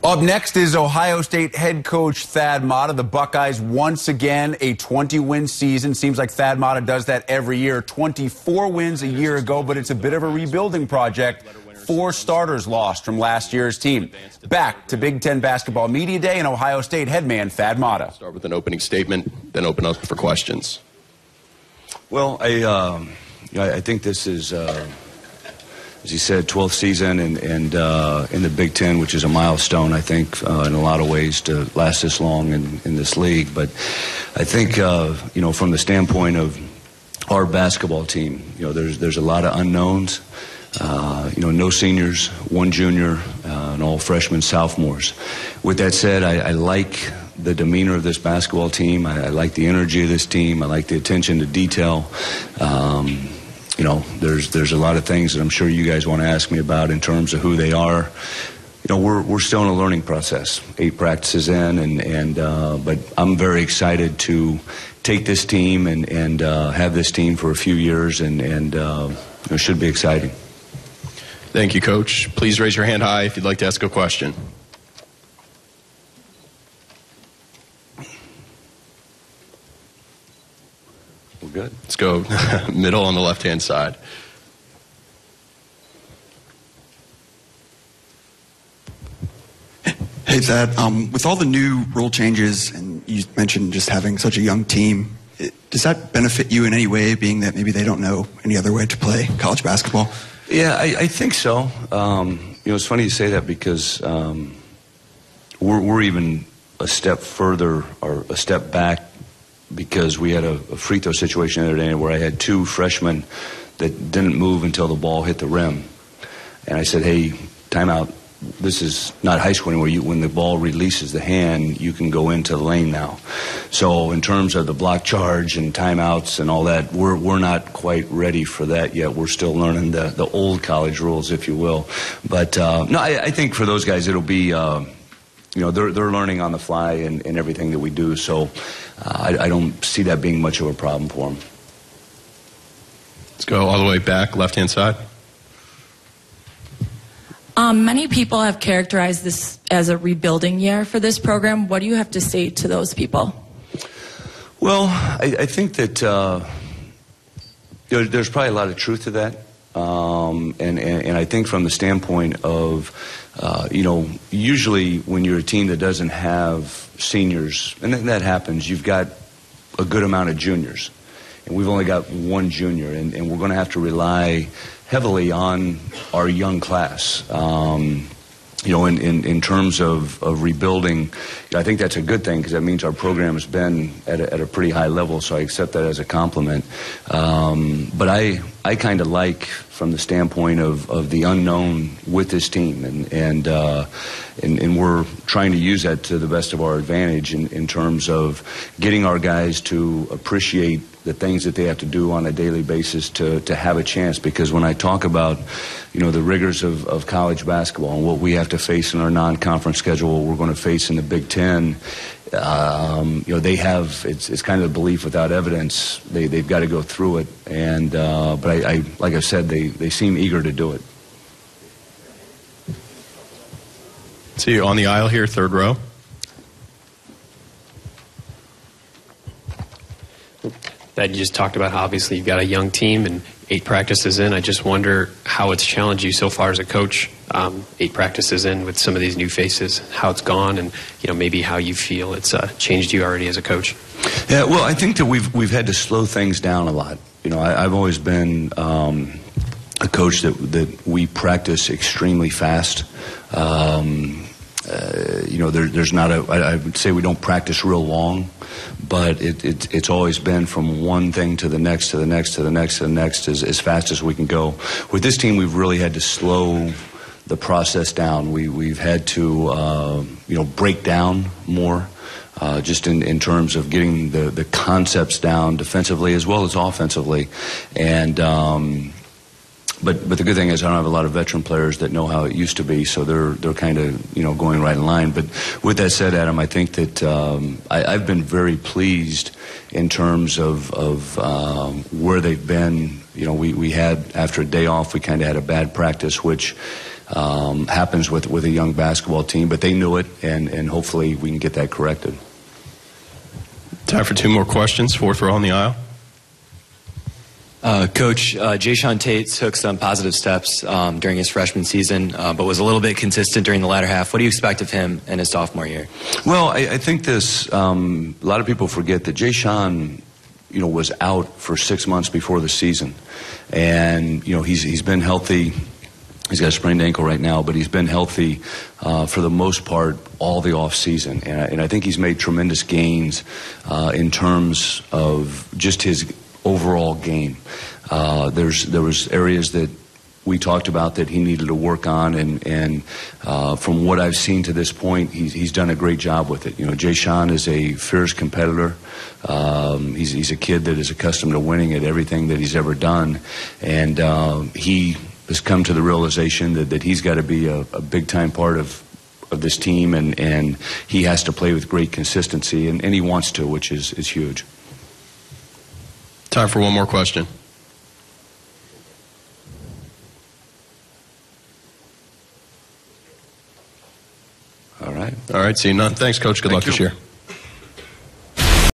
Up next is Ohio State head coach Thad Matta. The Buckeyes once again a 20-win season. Seems like Thad Matta does that every year. 24 wins a year ago, but it's a bit of a rebuilding project. 4 starters lost from last year's team. Back to Big Ten Basketball Media Day and Ohio State head man Thad Matta. Start with an opening statement, then open up for questions. Well, I think this is, as you said, 12th season and in the Big Ten, which is a milestone, I think, in a lot of ways to last this long in this league. But I think, from the standpoint of our basketball team, there's a lot of unknowns. No seniors, 1 junior, and all freshmen, sophomores. With that said, I like the demeanor of this basketball team. I like the energy of this team. I like the attention to detail. There's a lot of things that I'm sure you guys want to ask me about in terms of who they are. We're still in a learning process. 8 practices in, but I'm very excited to take this team and have this team for a few years, and it should be exciting. Thank you, Coach. Please raise your hand high if you'd like to ask a question. We're good. Let's go middle on the left-hand side. Hey, Thad, with all the new rule changes, and you mentioned just having such a young team, does that benefit you in any way, being that maybe they don't know any other way to play college basketball? Yeah, I think so. It's funny you say that because we're even a step further or a step back because we had a free throw situation the other day where I had 2 freshmen that didn't move until the ball hit the rim. And I said, hey, timeout. This is not high school anymore. When the ball releases the hand, you can go into the lane now. So in terms of the block charge and timeouts and all that, we're not quite ready for that yet. We're still learning the old college rules, if you will. But no, I think for those guys, it'll be, they're learning on the fly and everything that we do. So I don't see that being much of a problem for them. Let's go all the way back, left-hand side. Many people have characterized this as a rebuilding year for this program. What do you have to say to those people? Well, I think that there's probably a lot of truth to that. And I think from the standpoint of, usually when you're a team that doesn't have seniors, and that happens, you've got a good amount of juniors. And we've only got 1 junior, and we're going to have to rely heavily on our young class. In terms of rebuilding, I think that's a good thing because that means our program has been at a pretty high level, so I accept that as a compliment. But I kind of like, from the standpoint of the unknown with this team, and we're trying to use that to the best of our advantage in terms of getting our guys to appreciate the things that they have to do on a daily basis to have a chance. Because when I talk about, the rigors of college basketball and what we have to face in our non-conference schedule, what we're going to face in the Big Ten, they have, it's kind of a belief without evidence. They've got to go through it. And but I like I said, they seem eager to do it. See you on the aisle here, 3rd row. That you just talked about how obviously you've got a young team and 8 practices in. I just wonder how it's challenged you so far as a coach, 8 practices in with some of these new faces, how it's gone, and maybe how you feel it's changed you already as a coach. Yeah, well, I think that we've had to slow things down a lot. I've always been a coach that we practice extremely fast. There's not I would say we don't practice real long, but it's always been from one thing to the next, to the next, to the next, to the next, as fast as we can go. With this team, we've really had to slow the process down. We've had to, break down more, just in terms of getting the concepts down defensively as well as offensively. And But the good thing is I don't have a lot of veteran players that know how it used to be, so they're kind of going right in line. But with that said, Adam, I think that I've been very pleased in terms of where they've been. We had, after a day off, we kind of had a bad practice, which happens with a young basketball team. But they knew it, and hopefully we can get that corrected. Time for 2 more questions. 4th row on the aisle. Coach, Jayshawn Tate took some positive steps during his freshman season, but was a little bit consistent during the latter half. What do you expect of him in his sophomore year? Well, I think this, a lot of people forget that Jayshawn, was out for 6 months before the season. And, he's been healthy. He's got a sprained ankle right now, but he's been healthy for the most part all the off season, and I think he's made tremendous gains in terms of just his overall game. There was areas that we talked about that he needed to work on, and from what I've seen to this point, he's done a great job with it. Jayshawn is a fierce competitor. He's a kid that is accustomed to winning at everything that he's ever done, and he has come to the realization that he's got to be a big-time part of this team, and he has to play with great consistency, and he wants to, which is huge. Time for 1 more question. All right. All right, seeing none. Thanks, Coach. Good luck this year.